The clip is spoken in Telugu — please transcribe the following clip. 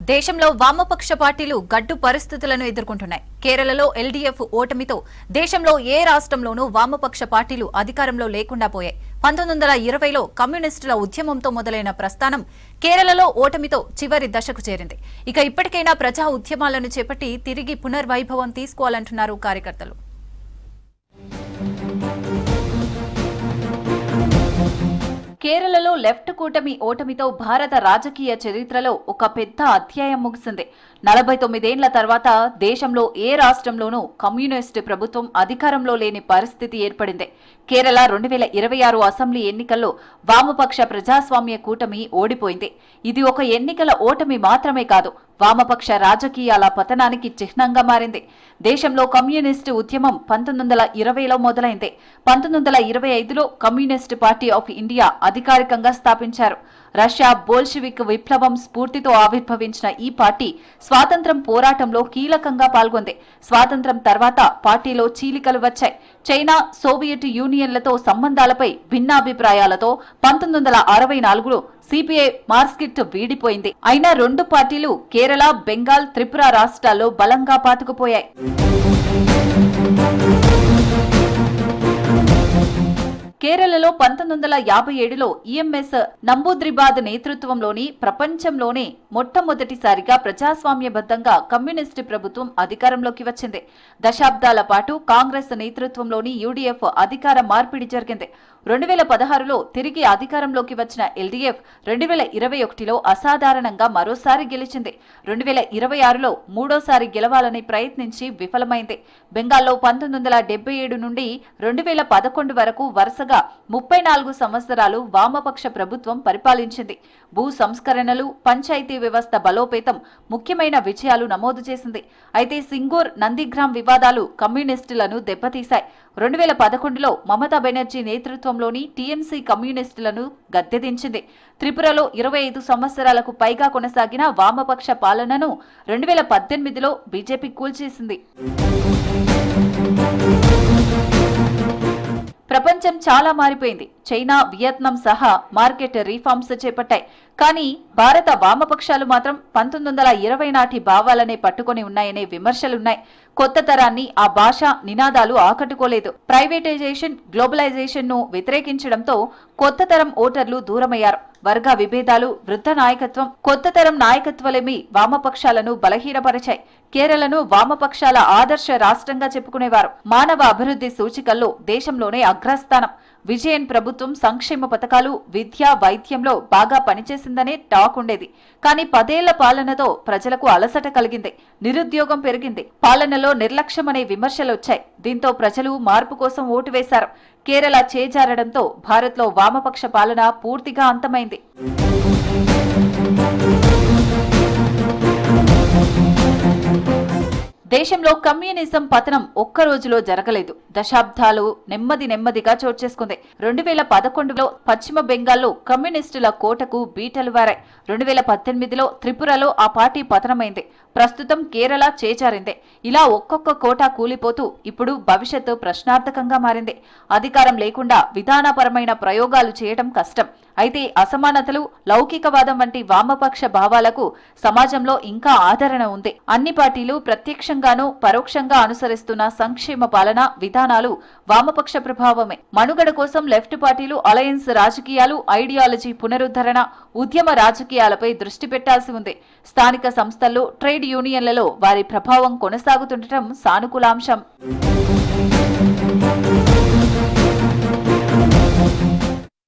దేశంలో వామపక్ష పార్టీలు గడ్డు పరిస్థితులను ఎదుర్కొంటున్నాయి. కేరళలో ఎల్డీఎఫ్ ఓటమితో దేశంలో ఏ రాష్ట్రంలోనూ వామపక్ష పార్టీలు అధికారంలో లేకుండా పోయాయి. 1920లో కమ్యూనిస్టుల ఉద్యమంతో మొదలైన ప్రస్థానం కేరళలో ఓటమితో చివరి దశకు చేరింది. ఇక ఇప్పటికైనా ప్రజా ఉద్యమాలను చేపట్టి తిరిగి పునర్వైభవం తీసుకోవాలంటున్నారు కార్యకర్తలు. కేరళలో లెఫ్ట్ కూటమి ఓటమితో భారత రాజకీయ చరిత్రలో ఒక పెద్ద అధ్యాయం ముగిసింది. 49 ఏళ్ల తర్వాత దేశంలో ఏ రాష్ట్రంలోనూ కమ్యూనిస్టు ప్రభుత్వం అధికారంలో లేని పరిస్థితి ఏర్పడింది. కేరళ 2026 అసెంబ్లీ ఎన్నికల్లో వామపక్ష ప్రజాస్వామ్య కూటమి ఓడిపోయింది. ఇది ఒక ఎన్నికల ఓటమి మాత్రమే కాదు, వామపక్ష రాజకీయాల పతనానికి చిహ్నంగా మారింది. దేశంలో కమ్యూనిస్టు ఉద్యమం 1920లో మొదలైంది. 1925లో కమ్యూనిస్టు పార్టీ ఆఫ్ ఇండియా అధికారికంగా స్థాపించారు. రష్యా బోల్షివిక్ విప్లవం స్ఫూర్తితో ఆవిర్భవించిన ఈ పార్టీ స్వాతంత్ర్యం పోరాటంలో కీలకంగా పాల్గొంది. స్వాతంత్ర్యం తర్వాత పార్టీలో చీలికలు వచ్చాయి. చైనా, సోవియట్ యూనియన్లతో సంబంధాలపై భిన్నాభిప్రాయాలతో 1964లో సిపిఐ మార్క్సిస్ట్ వీడిపోయింది. అయినా రెండు పార్టీలు కేరళ, బెంగాల్, త్రిపుర రాష్ట్రాల్లో బలంగా పాతుకుపోయాయి. కేరళలో 1957లో ఈఎంఎస్ నంబూద్రిబాద్ నేతృత్వంలోని ప్రపంచంలోనే మొట్టమొదటిసారిగా ప్రజాస్వామ్యబద్ధంగా కమ్యూనిస్టు ప్రభుత్వం అధికారంలోకి వచ్చింది. దశాబ్దాల పాటు కాంగ్రెస్ నేతృత్వంలోని యూడీఎఫ్ అధికార మార్పిడి జరిగింది. 2016లో తిరిగి అధికారంలోకి వచ్చిన ఎల్డీఎఫ్ 2021లో అసాధారణంగా మరోసారి గెలిచింది. 2026లో మూడోసారి గెలవాలని ప్రయత్నించి విఫలమైంది. బెంగాల్లో 1977 నుండి 2011 వరకు వరుసగా 34 సంవత్సరాలు వామపక్ష ప్రభుత్వం పరిపాలించింది. భూ సంస్కరణలు, పంచాయతీ వ్యవస్థ బలోపేతం ముఖ్యమైన విజయాలు నమోదు చేసింది. అయితే సింగూర్, నందిగ్రామ్ వివాదాలు కమ్యూనిస్టులను దెబ్బతీశాయి. 2011లో మమతా బెనర్జీ నేతృత్వంలోని టీఎంసీ కమ్యూనిస్టులను గద్దెదించింది. త్రిపురలో 25 సంవత్సరాలకు పైగా కొనసాగిన వామపక్ష పాలనను 2018లో బీజేపీ కూల్చేసింది. ప్రపంచం చాలా మారిపోయింది. చైనా, వియత్నాం సహా మార్కెట్ రీఫార్మ్స్ చేపట్టాయి. కానీ భారత వామపక్షాలు మాత్రం 1920 నాటి భావాలనే పట్టుకొని ఉన్నాయనే విమర్శలున్నాయి. కొత్త తరాన్ని ఆ భాష, నినాదాలు ఆకట్టుకోలేదు. ప్రైవేటైజేషన్, గ్లోబలైజేషన్ ను వ్యతిరేకించడంతో కొత్త తరం ఓటర్లు దూరమయ్యారు. వర్గ విభేదాలు, వృద్ధ నాయకత్వం, కొత్త తరం నాయకత్వాలేమి వామపక్షాలను బలహీనపరిచాయి. కేరళను వామపక్షాల ఆదర్శ రాష్ట్రంగా చెప్పుకునేవారు. మానవ అభివృద్ధి సూచికల్లో దేశంలోనే అగ్రస్థానం. విజయన్ ప్రభుత్వం సంక్షేమ పథకాలు, విద్య, వైద్యంలో బాగా పనిచేసిందనే టాక్ ఉండేది. కానీ 10 ఏళ్ల పాలనతో ప్రజలకు అలసట కలిగింది. నిరుద్యోగం పెరిగింది. పాలనలో నిర్లక్ష్యమనే విమర్శలొచ్చాయి. దీంతో ప్రజలు మార్పు కోసం ఓటు వేశారు. కేరళ చేజారడంతో భారత్లో వామపక్ష పాలన పూర్తిగా అంతమైంది. దేశంలో కమ్యూనిజం పతనం ఒక్క రోజులో జరగలేదు. దశాబ్దాలు నెమ్మదిగా చోటు చేసుకుంది. 2011లో పశ్చిమ బెంగాల్లో కమ్యూనిస్టుల కోటకు బీటలు వారాయి. 2018లో త్రిపురలో ఆ పార్టీ పతనమైంది. ప్రస్తుతం కేరళ చేజారింది. ఇలా ఒక్కొక్క కోట కూలిపోతూ ఇప్పుడు భవిష్యత్తు ప్రశ్నార్థకంగా మారింది. అధికారం లేకుండా విధానపరమైన ప్రయోగాలు చేయడం కష్టం. అయితే అసమానతలు, లౌకికవాదం వంటి వామపక్ష భావాలకు సమాజంలో ఇంకా ఆదరణ ఉంది. అన్ని పార్టీలు ప్రత్యక్షంగానూ పరోక్షంగా అనుసరిస్తున్న సంక్షేమ పాలన విధానాలు వామపక్ష ప్రభావమే. మనుగడ కోసం లెఫ్ట్ పార్టీలు అలయన్స్ రాజకీయాలు, ఐడియాలజీ పునరుద్ధరణ, ఉద్యమ రాజకీయాలపై దృష్టి పెట్టాల్సి ఉంది. స్థానిక సంస్థల్లో, ట్రేడ్ యూనియన్లలో వారి ప్రభావం కొనసాగుతుండటం సానుకూలాంశం.